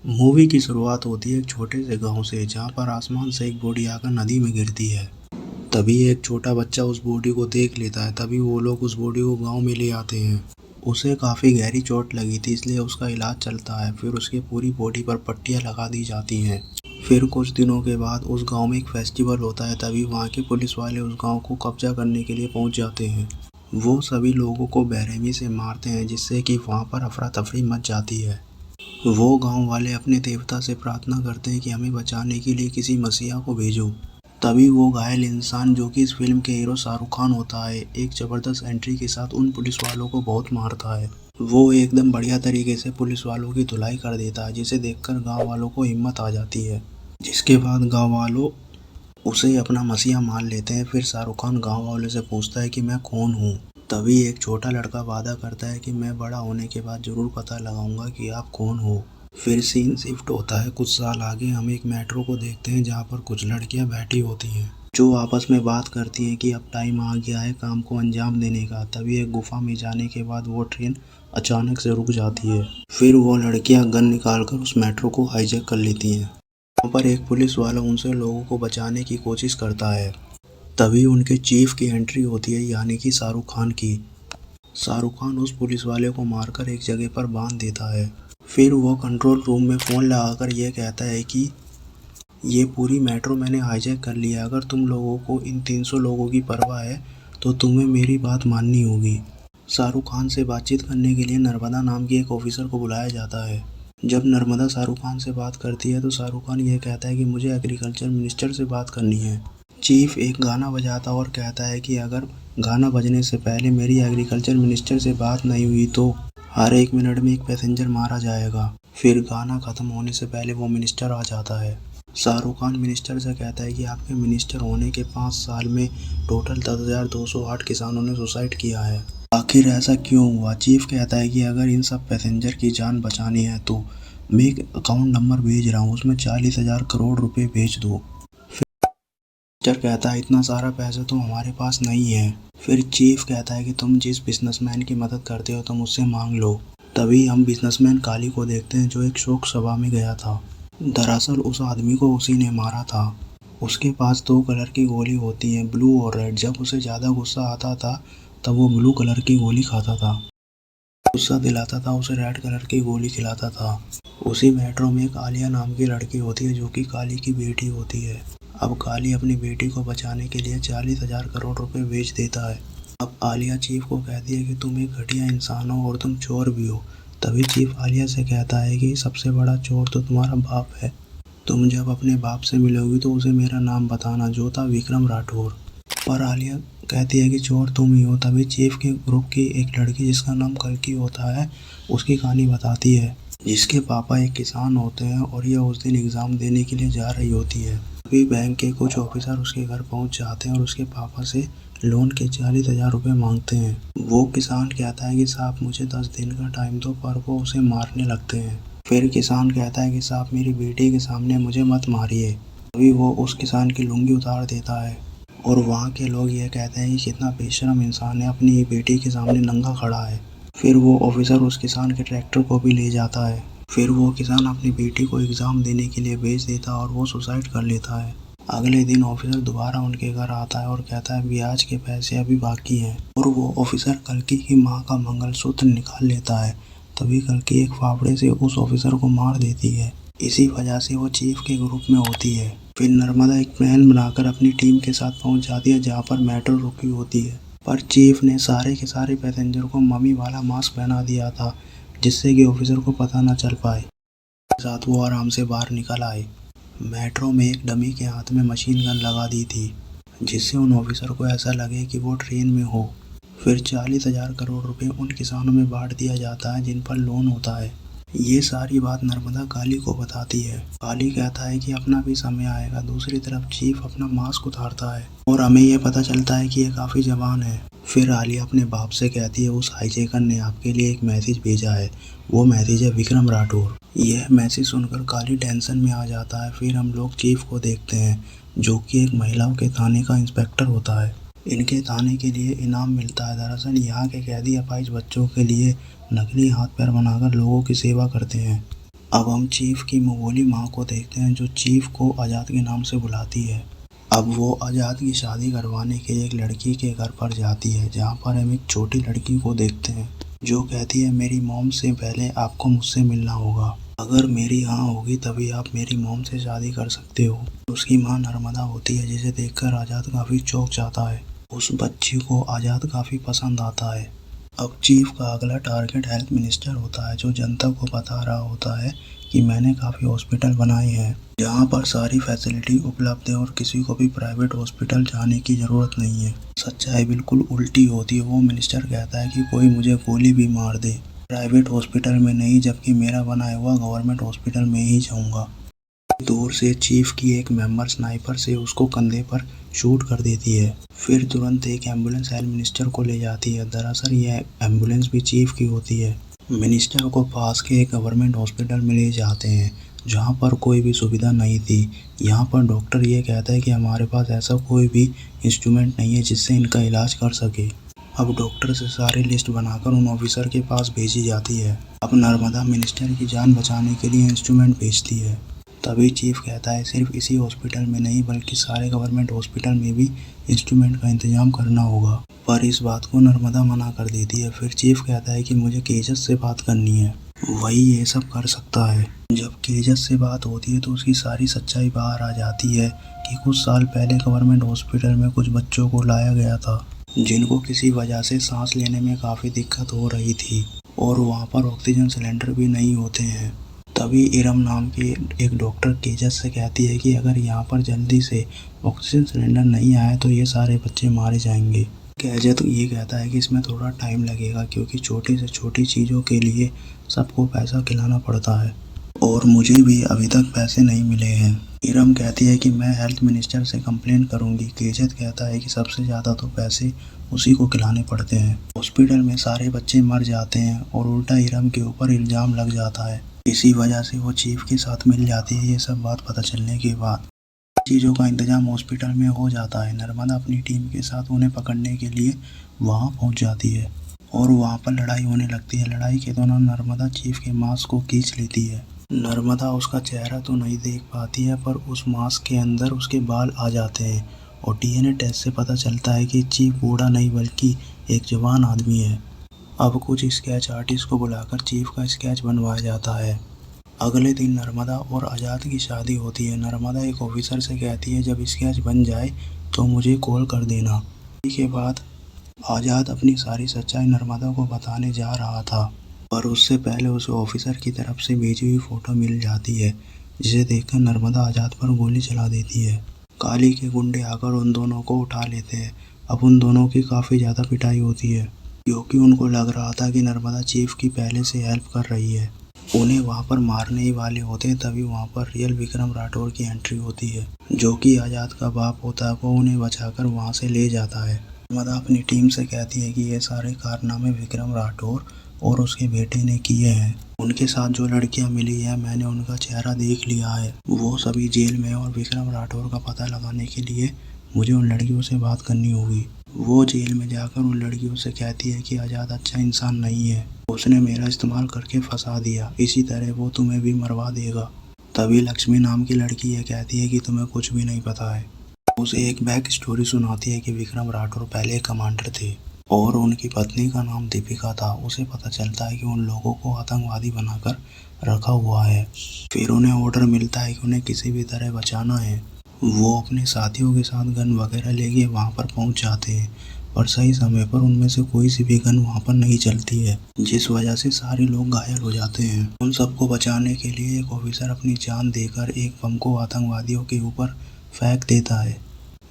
Movie की शुरुआत होती है एक छोटे से गांव से, जहां पर आसमान से एक बॉडी आकर नदी में गिरती है। तभी एक छोटा बच्चा उस बॉडी को देख लेता है। तभी वो लोग उस बॉडी को गांव में ले आते हैं। उसे काफ़ी गहरी चोट लगी थी, इसलिए उसका इलाज चलता है। फिर उसकी पूरी बॉडी पर पट्टियां लगा दी जाती हैं। फिर कुछ दिनों के बाद उस गांव में एक फेस्टिवल होता है। तभी वहां के पुलिस वाले उस गांव को कब्जा करने के लिए पहुंच जाते हैं। वो सभी लोगों को बेरहमी से मारते हैं, जिससे कि वहां पर अफरा तफरी मच जाती है। वो गांव वाले अपने देवता से प्रार्थना करते हैं कि हमें बचाने के लिए किसी मसीहा को भेजो। तभी वो घायल इंसान, जो कि इस फिल्म के हीरो शाहरुख खान होता है, एक ज़बरदस्त एंट्री के साथ उन पुलिस वालों को बहुत मारता है। वो एकदम बढ़िया तरीके से पुलिस वालों की धुलाई कर देता है, जिसे देखकर गांव वालों को हिम्मत आ जाती है। जिसके बाद गांव वालों उसे अपना मसीहा मान लेते हैं। फिर शाहरुख खान गांव वालों से पूछता है कि मैं कौन हूँ। तभी एक छोटा लड़का वादा करता है कि मैं बड़ा होने के बाद जरूर पता लगाऊंगा कि आप कौन हो। फिर सीन शिफ्ट होता है कुछ साल आगे। हम एक मेट्रो को देखते हैं, जहाँ पर कुछ लड़कियां बैठी होती हैं, जो आपस में बात करती हैं कि अब टाइम आ गया है काम को अंजाम देने का। तभी एक गुफा में जाने के बाद वो ट्रेन अचानक से रुक जाती है। फिर वो लड़कियां गन निकालकर उस मेट्रो को हाईजैक कर लेती हैं। वहाँ पर एक पुलिस वाला उनसे लोगों को बचाने की कोशिश करता है। तभी उनके चीफ की एंट्री होती है, यानी कि शाहरुख खान की। शाहरुख खान उस पुलिस वाले को मारकर एक जगह पर बांध देता है। फिर वो कंट्रोल रूम में फ़ोन लगाकर ये कहता है कि ये पूरी मेट्रो मैंने हाईजैक कर लिया है। अगर तुम लोगों को इन 300 लोगों की परवाह है तो तुम्हें मेरी बात माननी होगी। शाहरुख खान से बातचीत करने के लिए नर्मदा नाम की एक ऑफिसर को बुलाया जाता है। जब नर्मदा शाहरुख खान से बात करती है तो शाहरुख खान ये कहता है कि मुझे एग्रीकल्चर मिनिस्टर से बात करनी है। चीफ एक गाना बजाता और कहता है कि अगर गाना बजने से पहले मेरी एग्रीकल्चर मिनिस्टर से बात नहीं हुई तो हर 1 मिनट में एक पैसेंजर मारा जाएगा। फिर गाना खत्म होने से पहले वो मिनिस्टर आ जाता है। शाहरुख खान मिनिस्टर से कहता है कि आपके मिनिस्टर होने के 5 साल में टोटल 10,208 किसानों ने सुसाइड किया है। आखिर ऐसा क्यों हुआ? चीफ कहता है कि अगर इन सब पैसेंजर की जान बचानी है तो मैं एक अकाउंट नंबर भेज रहा हूँ, उसमें 40,000 करोड़ रुपए भेज दो। मिनिस्टर कहता है इतना सारा पैसा तो हमारे पास नहीं है। फिर चीफ कहता है कि तुम जिस बिजनेसमैन की मदद करते हो तुम उससे मांग लो। तभी हम बिजनेसमैन काली को देखते हैं, जो एक शोक सभा में गया था। दरअसल उस आदमी को उसी ने मारा था। उसके पास 2 कलर की गोली होती है, ब्लू और रेड। जब उसे ज़्यादा गुस्सा आता था तब वो ब्लू कलर की गोली खाता था। गुस्सा दिलाता था उसे रेड कलर की गोली खिलाता था। उसी मेट्रो में एक आलिया नाम की लड़की होती है, जो कि काली की बेटी होती है। अब काली अपनी बेटी को बचाने के लिए 40,000 करोड़ रुपए बेच देता है। अब आलिया चीफ को कहती है कि तुम एक घटिया इंसान हो और तुम चोर भी हो। तभी चीफ आलिया से कहता है कि सबसे बड़ा चोर तो तुम्हारा बाप है। तुम जब अपने बाप से मिलोगी तो उसे मेरा नाम बताना, जो था विक्रम राठौर। पर आलिया कहती है कि चोर तुम ही हो। तभी चीफ के ग्रुप की एक लड़की, जिसका नाम कल्कि होता है, उसकी कहानी बताती है, जिसके पापा एक किसान होते हैं और यह उस दिन एग्ज़ाम देने के लिए जा रही होती है। तभी बैंक के कुछ ऑफिसर उसके घर पहुंच जाते हैं और उसके पापा से लोन के 40,000 रुपये मांगते हैं। वो किसान कहता है कि साहब मुझे 10 दिन का टाइम दो, पर वो उसे मारने लगते हैं। फिर किसान कहता है कि साहब मेरी बेटी के सामने मुझे मत मारिए। तभी वो उस किसान की लुंगी उतार देता है और वहाँ के लोग ये कहते हैं कि कितना बेशर्म इंसान है, अपनी बेटी के सामने नंगा खड़ा है। फिर वो ऑफिसर उस किसान के ट्रैक्टर को भी ले जाता है। फिर वो किसान अपनी बेटी को एग्ज़ाम देने के लिए भेज देता है और वो सुसाइड कर लेता है। अगले दिन ऑफिसर दोबारा उनके घर आता है और कहता है ब्याज के पैसे अभी बाकी हैं, और वो ऑफिसर कल्कि की माँ का मंगलसूत्र निकाल लेता है। तभी कल्कि एक फावड़े से उस ऑफिसर को मार देती है। इसी वजह से वो चीफ के ग्रुप में होती है। फिर नर्मदा एक प्लान बनाकर अपनी टीम के साथ पहुंच जाती है, जहां पर मेट्रो रुकी होती है। पर चीफ ने सारे के सारे पैसेंजर को मम्मी वाला मास्क पहना दिया था, जिससे कि ऑफिसर को पता न चल पाए। साथ वो आराम से बाहर निकल आए। मेट्रो में एक डमी के हाथ में मशीन गन लगा दी थी, जिससे उन ऑफिसर को ऐसा लगे कि वो ट्रेन में हो। फिर 40,000 करोड़ रुपए उन किसानों में बांट दिया जाता है जिन पर लोन होता है। ये सारी बात नर्मदा काली को बताती है। काली कहता है कि अपना भी समय आएगा। दूसरी तरफ चीफ अपना मास्क उतारता है और हमें यह पता चलता है कि ये काफ़ी जवान है। फिर आलिया अपने बाप से कहती है उस हाईजैकर ने आपके लिए एक मैसेज भेजा है। वो मैसेज है विक्रम राठौर। यह मैसेज सुनकर काली टेंशन में आ जाता है। फिर हम लोग चीफ को देखते हैं, जो कि एक महिलाओं के थाने का इंस्पेक्टर होता है। इनके थाने के लिए इनाम मिलता है। दरअसल यहाँ के कैदी अपाहिज बच्चों के लिए नकली हाथ पैर बनाकर लोगों की सेवा करते हैं। अब हम चीफ की मगोली माँ को देखते हैं जो चीफ को आज़ाद के नाम से बुलाती है। अब वो आज़ाद की शादी करवाने के लिए एक लड़की के घर पर जाती है, जहाँ पर हम एक छोटी लड़की को देखते हैं जो कहती है मेरी मॉम से पहले आपको मुझसे मिलना होगा। अगर मेरी हाँ होगी तभी आप मेरी मॉम से शादी कर सकते हो। उसकी माँ नर्मदा होती है जिसे देखकर आज़ाद काफ़ी चौंक जाता है। उस बच्ची को आज़ाद काफ़ी पसंद आता है। अब चीफ का अगला टारगेट हेल्थ मिनिस्टर होता है जो जनता को बता रहा होता है कि मैंने काफ़ी हॉस्पिटल बनाए हैं जहाँ पर सारी फैसिलिटी उपलब्ध है और किसी को भी प्राइवेट हॉस्पिटल जाने की ज़रूरत नहीं है। सच्चाई बिल्कुल उल्टी होती है। वो मिनिस्टर कहता है कि कोई मुझे गोली भी मार दे, प्राइवेट हॉस्पिटल में नहीं, जबकि मेरा बनाया हुआ गवर्नमेंट हॉस्पिटल में ही जाऊँगा। दूर से चीफ की एक मेंबर स्नाइपर से उसको कंधे पर शूट कर देती है। फिर तुरंत एक एम्बुलेंस हेल्थ मिनिस्टर को ले जाती है। दरअसल यह एम्बुलेंस भी चीफ की होती है। मिनिस्टर को पास के एक गवर्नमेंट हॉस्पिटल में ले जाते हैं जहां पर कोई भी सुविधा नहीं थी। यहां पर डॉक्टर ये कहता है कि हमारे पास ऐसा कोई भी इंस्ट्रूमेंट नहीं है जिससे इनका इलाज कर सके। अब डॉक्टर से सारी लिस्ट बनाकर उन ऑफिसर के पास भेजी जाती है। अब नर्मदा मिनिस्टर की जान बचाने के लिए इंस्ट्रूमेंट भेजती है। तभी चीफ कहता है सिर्फ इसी हॉस्पिटल में नहीं बल्कि सारे गवर्नमेंट हॉस्पिटल में भी इंस्ट्रूमेंट का इंतजाम करना होगा। पर इस बात को नर्मदा मना कर देती है। फिर चीफ कहता है कि मुझे केजस से बात करनी है, वही ये सब कर सकता है। जब केजस से बात होती है तो उसकी सारी सच्चाई बाहर आ जाती है कि कुछ साल पहले गवर्नमेंट हॉस्पिटल में कुछ बच्चों को लाया गया था जिनको किसी वजह से सांस लेने में काफ़ी दिक्कत हो रही थी और वहाँ पर ऑक्सीजन सिलेंडर भी नहीं होते हैं। तभी इरम नाम की एक डॉक्टर केजस से कहती है कि अगर यहाँ पर जल्दी से ऑक्सीजन सिलेंडर नहीं आए तो ये सारे बच्चे मारे जाएंगे। केजस ये कहता है कि इसमें थोड़ा टाइम लगेगा क्योंकि छोटी से छोटी चीज़ों के लिए सबको पैसा खिलाना पड़ता है और मुझे भी अभी तक पैसे नहीं मिले हैं। इरम कहती है कि मैं हेल्थ मिनिस्टर से कंप्लेन करूंगी। केजस कहता है कि सबसे ज़्यादा तो पैसे उसी को खिलाने पड़ते हैं। हॉस्पिटल में सारे बच्चे मर जाते हैं और उल्टा इरम के ऊपर इल्ज़ाम लग जाता है। इसी वजह से वो चीफ के साथ मिल जाती है। ये सब बात पता चलने के बाद चीज़ों का इंतजाम हॉस्पिटल में हो जाता है। नर्मदा अपनी टीम के साथ उन्हें पकड़ने के लिए वहाँ पहुँच जाती है और वहाँ पर लड़ाई होने लगती है। लड़ाई के दौरान नर्मदा चीफ के मास्क को खींच लेती है। नर्मदा उसका चेहरा तो नहीं देख पाती है पर उस मास्क के अंदर उसके बाल आ जाते हैं और डीएनए टेस्ट से पता चलता है कि चीफ बूढ़ा नहीं बल्कि एक जवान आदमी है। अब कुछ स्केच आर्टिस्ट को बुलाकर चीफ का स्केच बनवाया जाता है। अगले दिन नर्मदा और आज़ाद की शादी होती है। नर्मदा एक ऑफिसर से कहती है जब स्केच बन जाए तो मुझे कॉल कर देना। के बाद आज़ाद अपनी सारी सच्चाई नर्मदा को बताने जा रहा था पर उससे पहले उसे ऑफिसर की तरफ से भेजी हुई फ़ोटो मिल जाती है जिसे देखकर नर्मदा आज़ाद पर गोली चला देती है। काली के गुंडे आकर उन दोनों को उठा लेते हैं। अब उन दोनों की काफ़ी ज़्यादा पिटाई होती है क्योंकि उनको लग रहा था कि नर्मदा चीफ की पहले से हेल्प कर रही है। उन्हें वहाँ पर मारने ही वाले होते हैं तभी वहाँ पर रियल विक्रम राठौर की एंट्री होती है जो कि आज़ाद का बाप होता है। वो उन्हें बचाकर वहाँ से ले जाता है। नर्मदा अपनी टीम से कहती है कि ये सारे कारनामे विक्रम राठौर और उसके बेटे ने किए हैं। उनके साथ जो लड़कियां मिली हैं मैंने उनका चेहरा देख लिया है, वो सभी जेल में और विक्रम राठौर का पता लगाने के लिए मुझे उन लड़कियों से बात करनी होगी। वो जेल में जाकर उन लड़कियों से कहती है कि आज़ाद अच्छा इंसान नहीं है, उसने मेरा इस्तेमाल करके फंसा दिया, इसी तरह वो तुम्हें भी मरवा देगा। तभी लक्ष्मी नाम की लड़की ये कहती है कि तुम्हें कुछ भी नहीं पता है। उसे एक बैक स्टोरी सुनाती है कि विक्रम राठौर पहले कमांडर थे और उनकी पत्नी का नाम दीपिका था। उसे पता चलता है कि उन लोगों को आतंकवादी बनाकर रखा हुआ है। फिर उन्हें ऑर्डर मिलता है कि उन्हें किसी भी तरह बचाना है। वो अपने साथियों के साथ गन वगैरह लेके वहाँ पर पहुँच जाते हैं पर सही समय पर उनमें से कोई सी भी गन वहाँ पर नहीं चलती है जिस वजह से सारे लोग घायल हो जाते हैं। उन सबको बचाने के लिए एक ऑफिसर अपनी जान देकर एक बम को आतंकवादियों के ऊपर फेंक देता है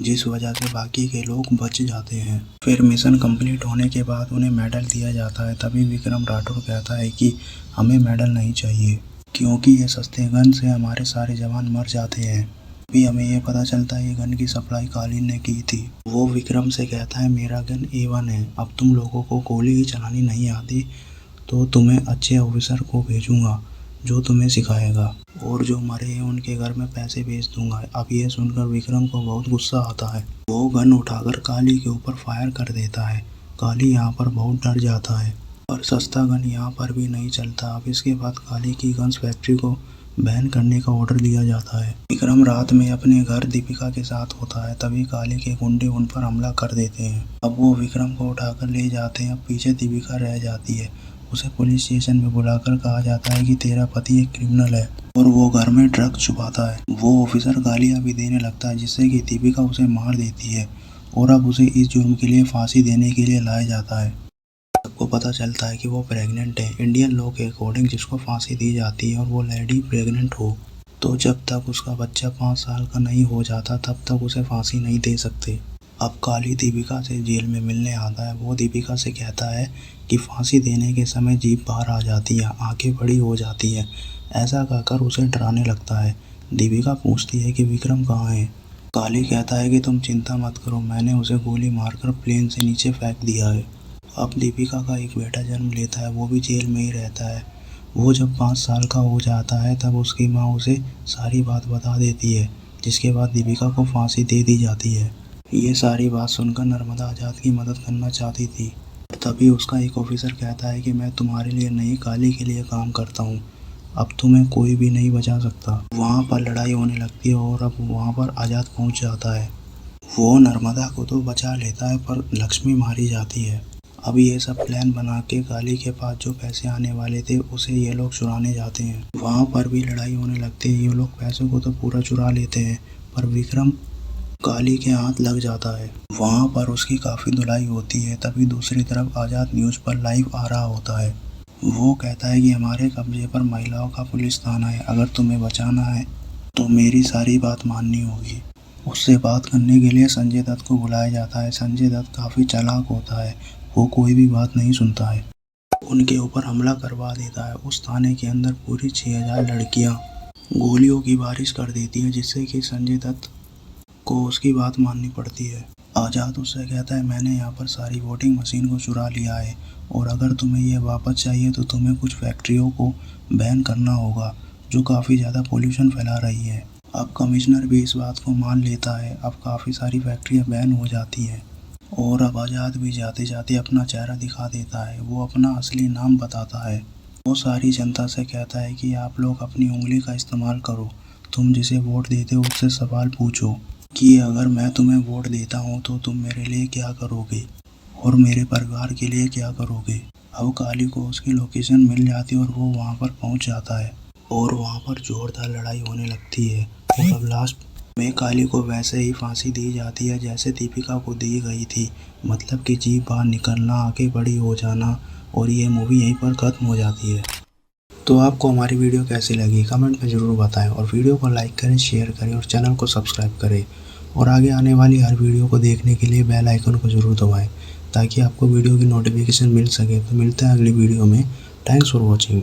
जिस वजह से बाकी के लोग बच जाते हैं। फिर मिशन कंप्लीट होने के बाद उन्हें मेडल दिया जाता है। तभी विक्रम राठौर कहता है कि हमें मेडल नहीं चाहिए क्योंकि ये सस्ते गन से हमारे सारे जवान मर जाते हैं। अभी हमें ये पता चलता है ये गन की सप्लाई कालीन ने की थी। वो विक्रम से कहता है मेरा गन A1 है, अब तुम लोगों को गोली ही चलानी नहीं आती तो तुम्हें अच्छे ऑफिसर को भेजूंगा जो तुम्हें सिखाएगा और जो मरे हैं उनके घर में पैसे भेज दूंगा। अब ये सुनकर विक्रम को बहुत गुस्सा आता है। वो गन उठाकर काली के ऊपर फायर कर देता है। काली यहाँ पर बहुत डर जाता है और सस्ता गन यहाँ पर भी नहीं चलता। अब इसके बाद काली की गन्स फैक्ट्री को बैन करने का ऑर्डर दिया जाता है। विक्रम रात में अपने घर दीपिका के साथ होता है, तभी काली के गुंडे उन पर हमला कर देते हैं। अब वो विक्रम को उठाकर ले जाते हैं। अब पीछे दीपिका रह जाती है। उसे पुलिस स्टेशन में बुलाकर कहा जाता है कि तेरा पति एक क्रिमिनल है और वो घर में ड्रग छुपाता है। वो ऑफिसर गालियां भी देने लगता है, जिससे कि दीपिका उसे मार देती है और अब उसे इस जुर्म के लिए फांसी देने के लिए लाया जाता है। सबको पता चलता है कि वो प्रेग्नेंट है। इंडियन लॉ के अकॉर्डिंग जिसको फांसी दी जाती है और वो लेडी प्रेग्नेंट हो तो जब तक उसका बच्चा 5 साल का नहीं हो जाता तब तक उसे फांसी नहीं दे सकते। अब काली दीपिका से जेल में मिलने आता है। वो दीपिका से कहता है कि फांसी देने के समय जीभ बाहर आ जाती है, आंखें बड़ी हो जाती है। ऐसा कहकर उसे डराने लगता है। दीपिका पूछती है कि विक्रम कहाँ है। काली कहता है कि तुम चिंता मत करो, मैंने उसे गोली मारकर प्लेन से नीचे फेंक दिया है। अब दीपिका का एक बेटा जन्म लेता है, वो भी जेल में ही रहता है। वो जब 5 साल का हो जाता है तब उसकी माँ उसे सारी बात बता देती है, जिसके बाद दीपिका को फांसी दे दी जाती है। ये सारी बात सुनकर नर्मदा आज़ाद की मदद करना चाहती थी। तभी उसका एक ऑफिसर कहता है कि मैं तुम्हारे लिए नहीं, काली के लिए काम करता हूँ, अब तुम्हें कोई भी नहीं बचा सकता। वहाँ पर लड़ाई होने लगती है और अब वहाँ पर आज़ाद पहुँच जाता है। वो नर्मदा को तो बचा लेता है पर लक्ष्मी मारी जाती है। अब ये सब प्लान बना के काली के पास जो पैसे आने वाले थे उसे ये लोग चुराने जाते हैं। वहाँ पर भी लड़ाई होने लगती है। ये लोग पैसों को तो पूरा चुरा लेते हैं पर विक्रम काली के हाथ लग जाता है। वहाँ पर उसकी काफ़ी धुलाई होती है। तभी दूसरी तरफ आज़ाद न्यूज़ पर लाइव आ रहा होता है। वो कहता है कि हमारे कब्जे पर महिलाओं का पुलिस थाना है, अगर तुम्हें बचाना है तो मेरी सारी बात माननी होगी। उससे बात करने के लिए संजय दत्त को बुलाया जाता है। संजय दत्त काफ़ी चालाक होता है, वो कोई भी बात नहीं सुनता है, उनके ऊपर हमला करवा देता है। उस थाने के अंदर पूरी 6000 लड़कियां गोलियों की बारिश कर देती हैं, जिससे कि संजय दत्त को उसकी बात माननी पड़ती है। आज़ाद उससे कहता है मैंने यहाँ पर सारी वोटिंग मशीन को चुरा लिया है और अगर तुम्हें ये वापस चाहिए तो तुम्हें कुछ फैक्ट्रियों को बैन करना होगा जो काफ़ी ज़्यादा पोल्यूशन फैला रही है। अब कमिश्नर भी इस बात को मान लेता है। अब काफ़ी सारी फैक्ट्रियाँ बैन हो जाती हैं और अब आज़ाद भी जाते जाते अपना चेहरा दिखा देता है। वो अपना असली नाम बताता है। वो सारी जनता से कहता है कि आप लोग अपनी उंगली का इस्तेमाल करो, तुम जिसे वोट देते हो उससे सवाल पूछो कि अगर मैं तुम्हें वोट देता हूँ तो तुम मेरे लिए क्या करोगे और मेरे परिवार के लिए क्या करोगे। अब काली को उसकी लोकेशन मिल जाती है और वो वहाँ पर पहुँच जाता है और वहाँ पर जोरदार लड़ाई होने लगती है और अब लास्ट में काली को वैसे ही फांसी दी जाती है जैसे दीपिका को दी गई थी, मतलब कि जीभ बाहर निकलना, आंखें बड़ी हो जाना, और ये मूवी यहीं पर ख़त्म हो जाती है। तो आपको हमारी वीडियो कैसी लगी कमेंट में ज़रूर बताएं और वीडियो को लाइक करें, शेयर करें और चैनल को सब्सक्राइब करें और आगे आने वाली हर वीडियो को देखने के लिए बेल आइकन को ज़रूर दबाएं ताकि आपको वीडियो की नोटिफिकेशन मिल सके। तो मिलते हैं अगली वीडियो में। Thanks for watching.